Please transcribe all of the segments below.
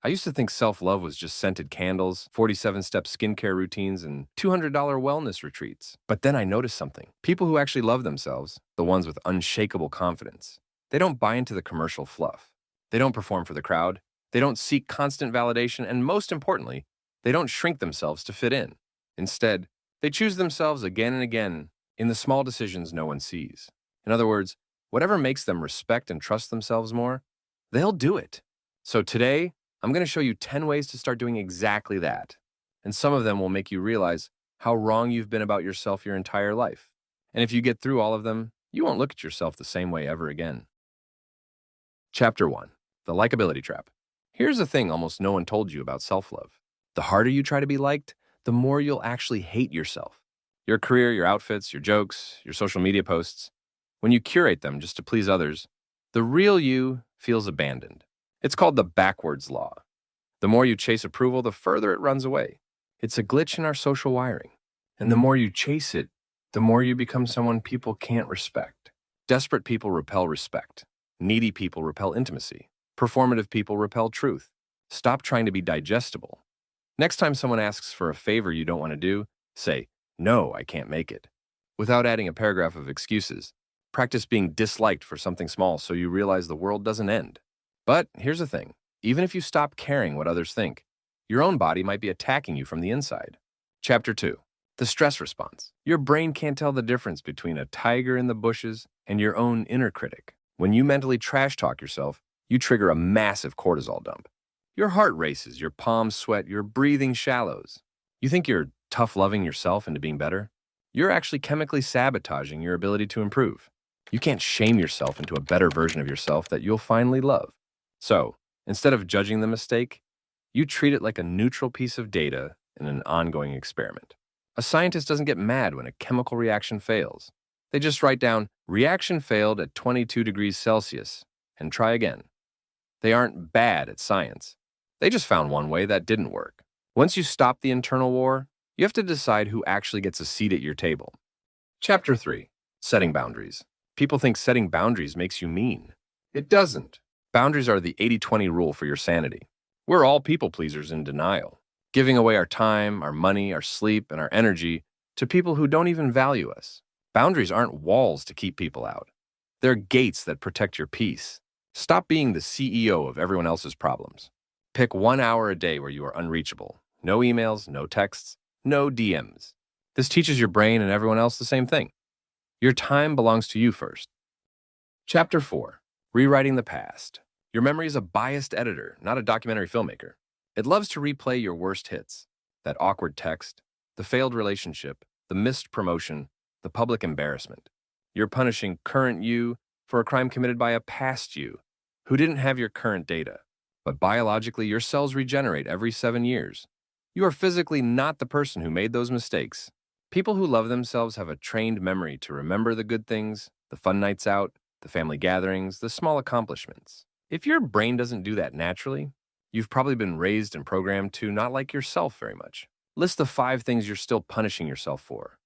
I used to think self-love was just scented candles, 47-step skincare routines, and $200 wellness retreats. But then I noticed something. People who actually love themselves, the ones with unshakable confidence, they don't buy into the commercial fluff. They don't perform for the crowd. They don't seek constant validation, and most importantly, they don't shrink themselves to fit in. Instead, they choose themselves again and again in the small decisions no one sees. In other words, whatever makes them respect and trust themselves more, they'll do it. So today, I'm going to show you 10 ways to start doing exactly that. And some of them will make you realize how wrong you've been about yourself your entire life. And if you get through all of them, you won't look at yourself the same way ever again. Chapter 1. The Likability Trap. Here's the thing almost no one told you about self-love. The harder you try to be liked, the more you'll actually hate yourself. Your career, your outfits, your jokes, your social media posts. When you curate them just to please others, the real you feels abandoned. It's called the backwards law. The more you chase approval, the further it runs away. It's a glitch in our social wiring. And the more you chase it, the more you become someone people can't respect. Desperate people repel respect. Needy people repel intimacy. Performative people repel truth. Stop trying to be digestible. Next time someone asks for a favor you don't want to do, say, "No, I can't make it." Without adding a paragraph of excuses. Practice being disliked for something small so you realize the world doesn't end. But here's the thing. Even if you stop caring what others think, your own body might be attacking you from the inside. Chapter 2. The stress response. Your brain can't tell the difference between a tiger in the bushes and your own inner critic. When you mentally trash talk yourself, you trigger a massive cortisol dump. Your heart races, your palms sweat, your breathing shallows. You think you're tough-loving yourself into being better? You're actually chemically sabotaging your ability to improve. You can't shame yourself into a better version of yourself that you'll finally love. So, instead of judging the mistake, you treat it like a neutral piece of data in an ongoing experiment. A scientist doesn't get mad when a chemical reaction fails. They just write down, "Reaction failed at 22 degrees Celsius," and try again. They aren't bad at science. They just found one way that didn't work. Once you stop the internal war, you have to decide who actually gets a seat at your table. Chapter 3. Setting boundaries. People think setting boundaries makes you mean. It doesn't. Boundaries are the 80-20 rule for your sanity. We're all people pleasers in denial, giving away our time, our money, our sleep, and our energy to people who don't even value us. Boundaries aren't walls to keep people out. They're gates that protect your peace. Stop being the CEO of everyone else's problems. Pick 1 hour a day where you are unreachable. No emails, no texts, no DMs. This teaches your brain and everyone else the same thing. Your time belongs to you first. Chapter 4. Rewriting the past. Your memory is a biased editor, not a documentary filmmaker. It loves to replay your worst hits. That awkward text, the failed relationship, the missed promotion, the public embarrassment. You're punishing current you for a crime committed by a past you who didn't have your current data. But biologically, your cells regenerate every 7 years. You are physically not the person who made those mistakes. People who love themselves have a trained memory to remember the good things, the fun nights out, the family gatherings, the small accomplishments. If your brain doesn't do that naturally, you've probably been raised and programmed to not like yourself very much. List the 5 things you're still punishing yourself for.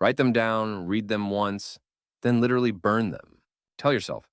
Write them down, read them once, then literally burn them. Tell yourself,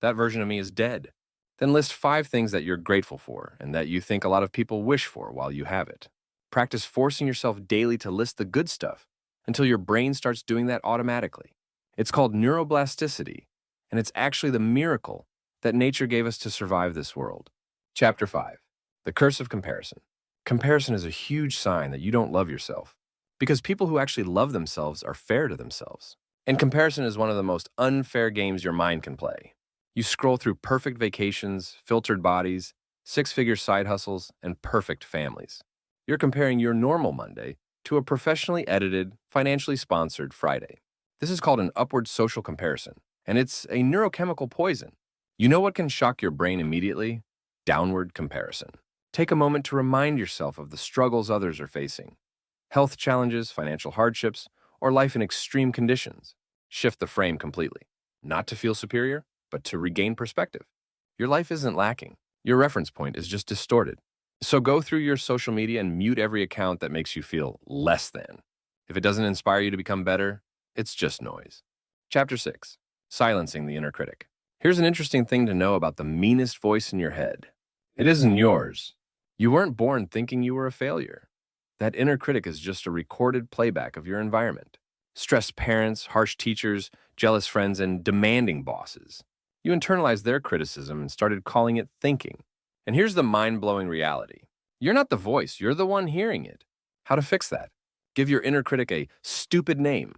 that version of me is dead. Then list 5 things that you're grateful for and that you think a lot of people wish for while you have it. Practice forcing yourself daily to list the good stuff until your brain starts doing that automatically. It's called neuroplasticity, and it's actually the miracle that nature gave us to survive this world. Chapter 5. The Curse of Comparison. Comparison is a huge sign that you don't love yourself, because people who actually love themselves are fair to themselves. And comparison is one of the most unfair games your mind can play. You scroll through perfect vacations, filtered bodies, 6-figure side hustles, and perfect families. You're comparing your normal Monday to a professionally edited, financially sponsored Friday. This is called an upward social comparison, and it's a neurochemical poison. You know what can shock your brain immediately? Downward comparison. Take a moment to remind yourself of the struggles others are facing. Health challenges, financial hardships, or life in extreme conditions. Shift the frame completely. Not to feel superior, but to regain perspective. Your life isn't lacking. Your reference point is just distorted. So go through your social media and mute every account that makes you feel less than. If it doesn't inspire you to become better, it's just noise. Chapter 6. Silencing the Inner Critic. Here's an interesting thing to know about the meanest voice in your head. It isn't yours. You weren't born thinking you were a failure. That inner critic is just a recorded playback of your environment. Stressed parents, harsh teachers, jealous friends, and demanding bosses. You internalized their criticism and started calling it thinking. And here's the mind-blowing reality. You're not the voice, you're the one hearing it. How to fix that? Give your inner critic a stupid name.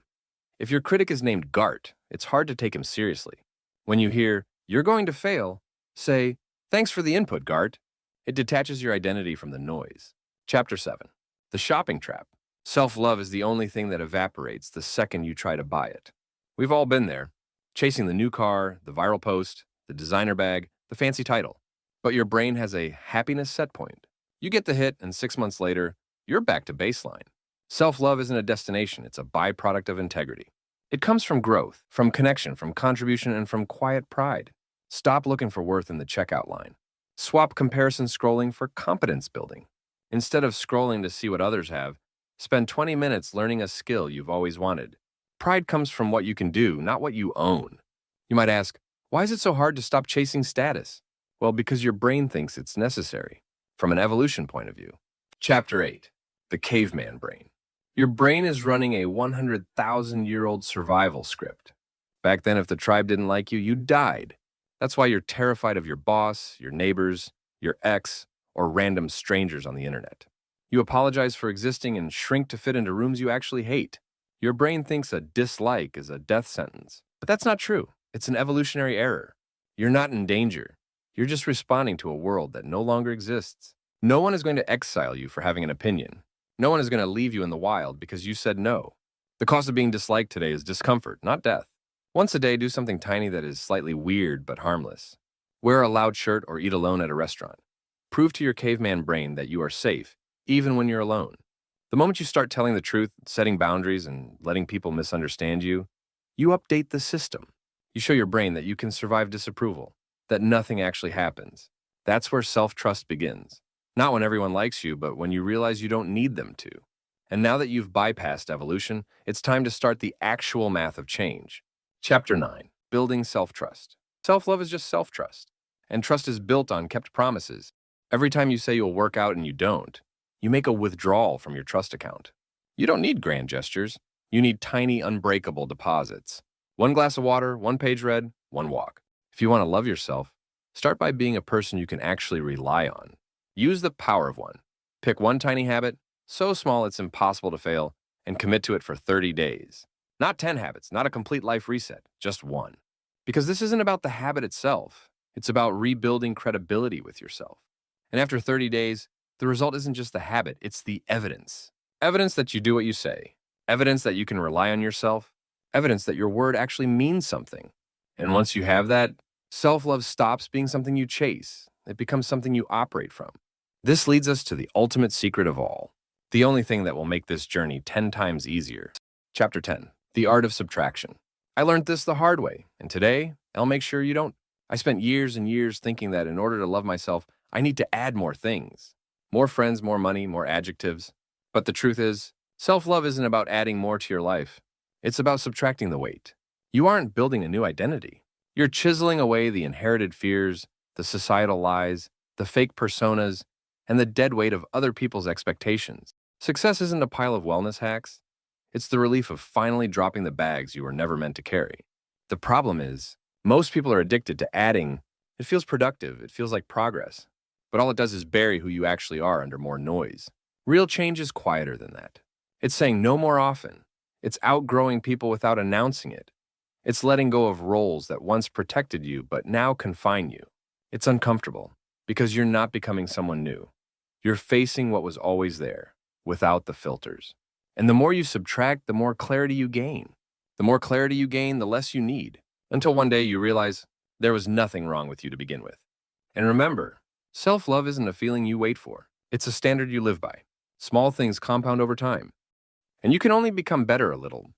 If your critic is named Gart, it's hard to take him seriously. When you hear, "You're going to fail," say, "Thanks for the input, Gart." It detaches your identity from the noise. Chapter 7. The Shopping Trap. Self-love is the only thing that evaporates the second you try to buy it. We've all been there, chasing the new car, the viral post, the designer bag, the fancy title. But your brain has a happiness set point. You get the hit, and 6 months later, you're back to baseline. Self-love isn't a destination, it's a byproduct of integrity. It comes from growth, from connection, from contribution, and from quiet pride. Stop looking for worth in the checkout line. Swap comparison scrolling for competence building. Instead of scrolling to see what others have, spend 20 minutes learning a skill you've always wanted. Pride comes from what you can do, not what you own. You might ask, why is it so hard to stop chasing status? Well, because your brain thinks it's necessary, from an evolution point of view. Chapter 8. The Caveman Brain. Your brain is running a 100,000-year-old survival script. Back then, if the tribe didn't like you, you died. That's why you're terrified of your boss, your neighbors, your ex, or random strangers on the internet. You apologize for existing and shrink to fit into rooms you actually hate. Your brain thinks a dislike is a death sentence. But that's not true. It's an evolutionary error. You're not in danger. You're just responding to a world that no longer exists. No one is going to exile you for having an opinion. No one is going to leave you in the wild because you said no. The cost of being disliked today is discomfort, not death. Once a day, do something tiny that is slightly weird but harmless. Wear a loud shirt or eat alone at a restaurant. Prove to your caveman brain that you are safe, even when you're alone. The moment you start telling the truth, setting boundaries, and letting people misunderstand you, you update the system. You show your brain that you can survive disapproval, that nothing actually happens. That's where self-trust begins. Not when everyone likes you, but when you realize you don't need them to. And now that you've bypassed evolution, it's time to start the actual math of change. Chapter 9. Building Self-Trust. Self-love is just self-trust. And trust is built on kept promises. Every time you say you'll work out and you don't, you make a withdrawal from your trust account. You don't need grand gestures. You need tiny, unbreakable deposits. 1 glass of water, 1 page read, 1 walk. If you want to love yourself, start by being a person you can actually rely on. Use the power of one. Pick one tiny habit, so small it's impossible to fail, and commit to it for 30 days. Not 10 habits, not a complete life reset, just one. Because this isn't about the habit itself. It's about rebuilding credibility with yourself. And after 30 days, the result isn't just the habit, it's the evidence. Evidence that you do what you say. Evidence that you can rely on yourself. Evidence that your word actually means something. And once you have that, self-love stops being something you chase. It becomes something you operate from. This leads us to the ultimate secret of all. The only thing that will make this journey 10 times easier. Chapter 10. The Art of Subtraction. I learned this the hard way, and today, I'll make sure you don't. I spent years and years thinking that in order to love myself, I need to add more things. More friends, more money, more adjectives. But the truth is, self-love isn't about adding more to your life. It's about subtracting the weight. You aren't building a new identity. You're chiseling away the inherited fears, the societal lies, the fake personas, and the dead weight of other people's expectations. Success isn't a pile of wellness hacks. It's the relief of finally dropping the bags you were never meant to carry. The problem is, most people are addicted to adding. It feels productive, it feels like progress. But all it does is bury who you actually are under more noise. Real change is quieter than that. It's saying no more often. It's outgrowing people without announcing it. It's letting go of roles that once protected you but now confine you. It's uncomfortable because you're not becoming someone new. You're facing what was always there, without the filters. And the more you subtract, the more clarity you gain. The more clarity you gain, the less you need. Until one day you realize there was nothing wrong with you to begin with. And remember, self-love isn't a feeling you wait for. It's a standard you live by. Small things compound over time. And you can only become better a little